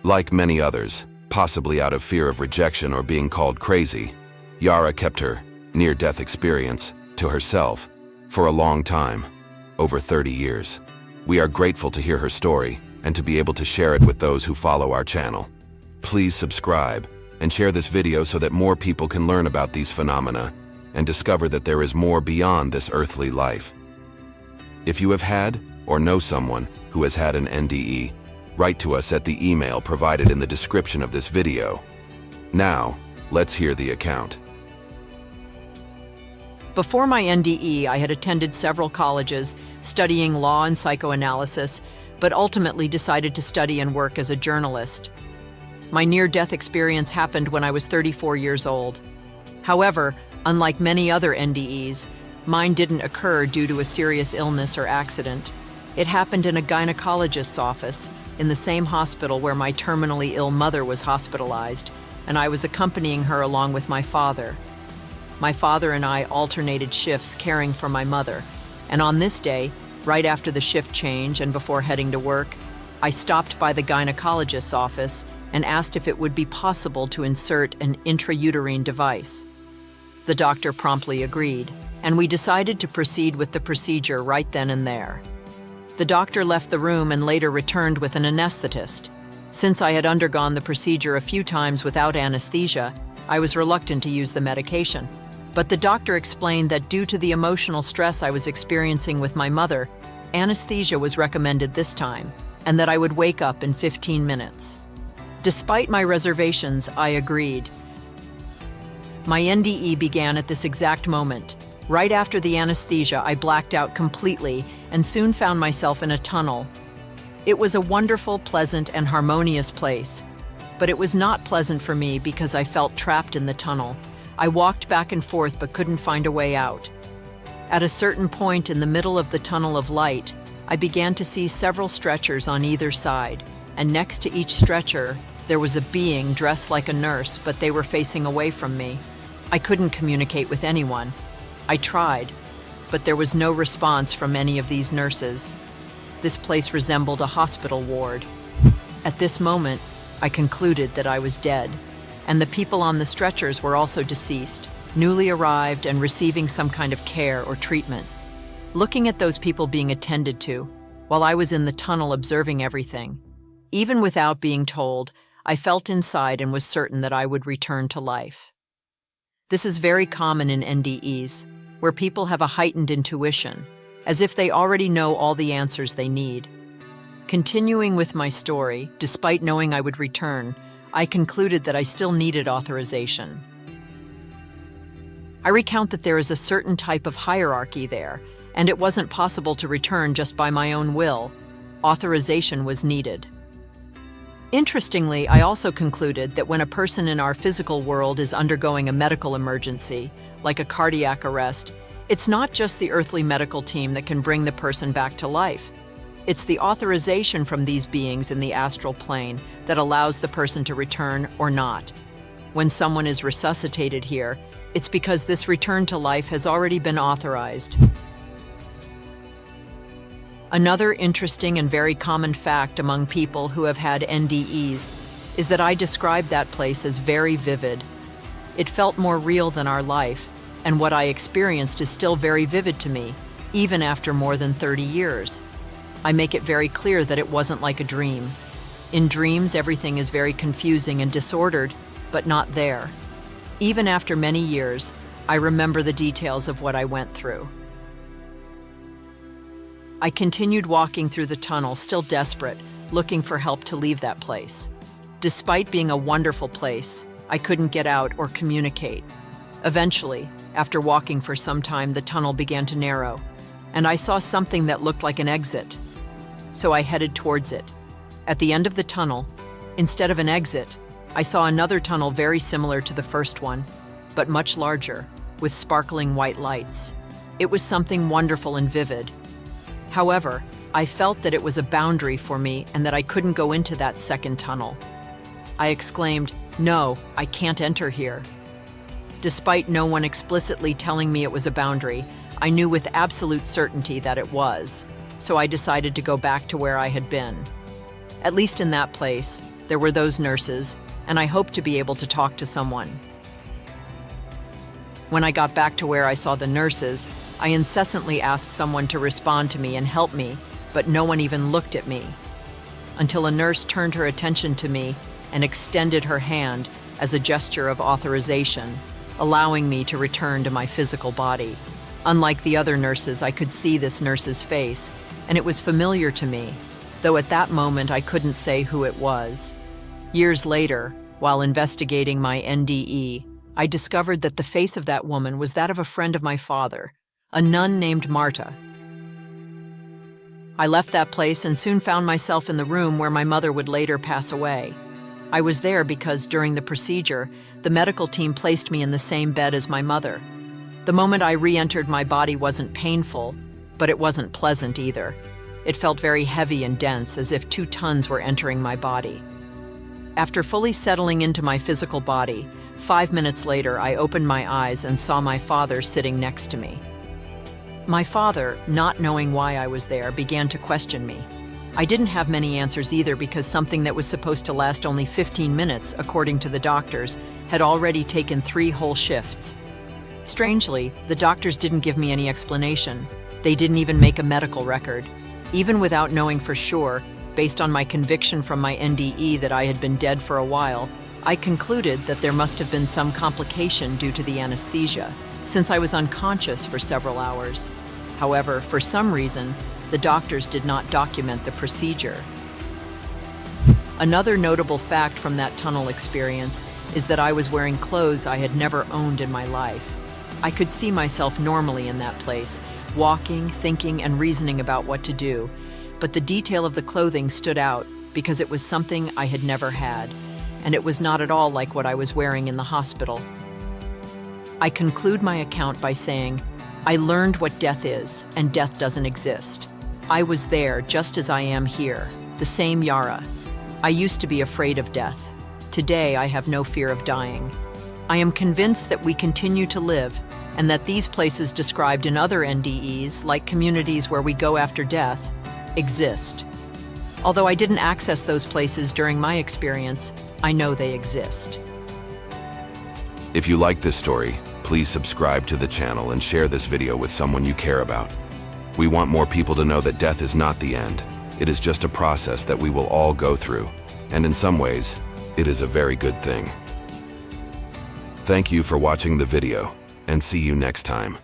Like many others, possibly out of fear of rejection or being called crazy, Yara kept her near-death experience to herself for a long time, over 30 years. We are grateful to hear her story and to be able to share it with those who follow our channel. Please subscribe and share this video so that more people can learn about these phenomena and discover that there is more beyond this earthly life. If you have had or know someone who has had an NDE, write to us at the email provided in the description of this video. Now, let's hear the account. Before my NDE, I had attended several colleges, studying law and psychoanalysis, but ultimately decided to study and work as a journalist. My near-death experience happened when I was 34 years old. However, unlike many other NDEs, mine didn't occur due to a serious illness or accident. It happened in a gynecologist's office, in the same hospital where my terminally ill mother was hospitalized, and I was accompanying her along with my father. My father and I alternated shifts caring for my mother, and on this day, right after the shift change and before heading to work, I stopped by the gynecologist's office and asked if it would be possible to insert an intrauterine device. The doctor promptly agreed, and we decided to proceed with the procedure right then and there. The doctor left the room and later returned with an anesthetist. Since I had undergone the procedure a few times without anesthesia, I was reluctant to use the medication. But the doctor explained that due to the emotional stress I was experiencing with my mother, anesthesia was recommended this time, and that I would wake up in 15 minutes. Despite my reservations, I agreed. My NDE began at this exact moment. Right after the anesthesia, I blacked out completely and soon found myself in a tunnel. It was a wonderful, pleasant, and harmonious place, but it was not pleasant for me because I felt trapped in the tunnel. I walked back and forth but couldn't find a way out. At a certain point in the middle of the tunnel of light, I began to see several stretchers on either side, and next to each stretcher, there was a being dressed like a nurse, but they were facing away from me. I couldn't communicate with anyone. I tried, but there was no response from any of these nurses. This place resembled a hospital ward. At this moment, I concluded that I was dead, and the people on the stretchers were also deceased, newly arrived and receiving some kind of care or treatment. Looking at those people being attended to, while I was in the tunnel observing everything, even without being told, I felt inside and was certain that I would return to life. This is very common in NDEs, where people have a heightened intuition, as if they already know all the answers they need. Continuing with my story, despite knowing I would return, I concluded that I still needed authorization. I recount that there is a certain type of hierarchy there, and it wasn't possible to return just by my own will. Authorization was needed. Interestingly, I also concluded that when a person in our physical world is undergoing a medical emergency, like a cardiac arrest, it's not just the earthly medical team that can bring the person back to life. It's the authorization from these beings in the astral plane that allows the person to return or not. When someone is resuscitated here, it's because this return to life has already been authorized. Another interesting and very common fact among people who have had NDEs is that I describe that place as very vivid. It felt more real than our life, and what I experienced is still very vivid to me, even after more than 30 years. I make it very clear that it wasn't like a dream. In dreams, everything is very confusing and disordered, but not there. Even after many years, I remember the details of what I went through. I continued walking through the tunnel, still desperate, looking for help to leave that place. Despite being a wonderful place, I couldn't get out or communicate. Eventually, after walking for some time, the tunnel began to narrow, and I saw something that looked like an exit. So I headed towards it. At the end of the tunnel, instead of an exit, I saw another tunnel very similar to the first one, but much larger, with sparkling white lights. It was something wonderful and vivid. However, I felt that it was a boundary for me and that I couldn't go into that second tunnel. I exclaimed, "No, I can't enter here." Despite no one explicitly telling me it was a boundary, I knew with absolute certainty that it was, so I decided to go back to where I had been. At least in that place, there were those nurses, and I hoped to be able to talk to someone. When I got back to where I saw the nurses, I incessantly asked someone to respond to me and help me, but no one even looked at me. Until a nurse turned her attention to me and extended her hand as a gesture of authorization, allowing me to return to my physical body. Unlike the other nurses, I could see this nurse's face, and it was familiar to me, though at that moment I couldn't say who it was. Years later, while investigating my NDE, I discovered that the face of that woman was that of a friend of my father, a nun named Marta. I left that place and soon found myself in the room where my mother would later pass away. I was there because during the procedure, the medical team placed me in the same bed as my mother. The moment I re-entered my body wasn't painful, but it wasn't pleasant either. It felt very heavy and dense, as if 2 tons were entering my body. After fully settling into my physical body, 5 minutes later I opened my eyes and saw my father sitting next to me. My father, not knowing why I was there, began to question me. I didn't have many answers either because something that was supposed to last only 15 minutes, according to the doctors, had already taken 3 whole shifts. Strangely, the doctors didn't give me any explanation. They didn't even make a medical record. Even without knowing for sure, based on my conviction from my NDE that I had been dead for a while, I concluded that there must have been some complication due to the anesthesia, since I was unconscious for several hours. However, for some reason, the doctors did not document the procedure. Another notable fact from that tunnel experience is that I was wearing clothes I had never owned in my life. I could see myself normally in that place, walking, thinking, and reasoning about what to do, but the detail of the clothing stood out because it was something I had never had, and it was not at all like what I was wearing in the hospital. I conclude my account by saying, I learned what death is, and death doesn't exist. I was there just as I am here, the same Yara. I used to be afraid of death. Today, I have no fear of dying. I am convinced that we continue to live, and that these places described in other NDEs, like communities where we go after death, exist. Although I didn't access those places during my experience, I know they exist. If you like this story, please subscribe to the channel and share this video with someone you care about. We want more people to know that death is not the end. It is just a process that we will all go through, and in some ways, it is a very good thing. Thank you for watching the video, and see you next time.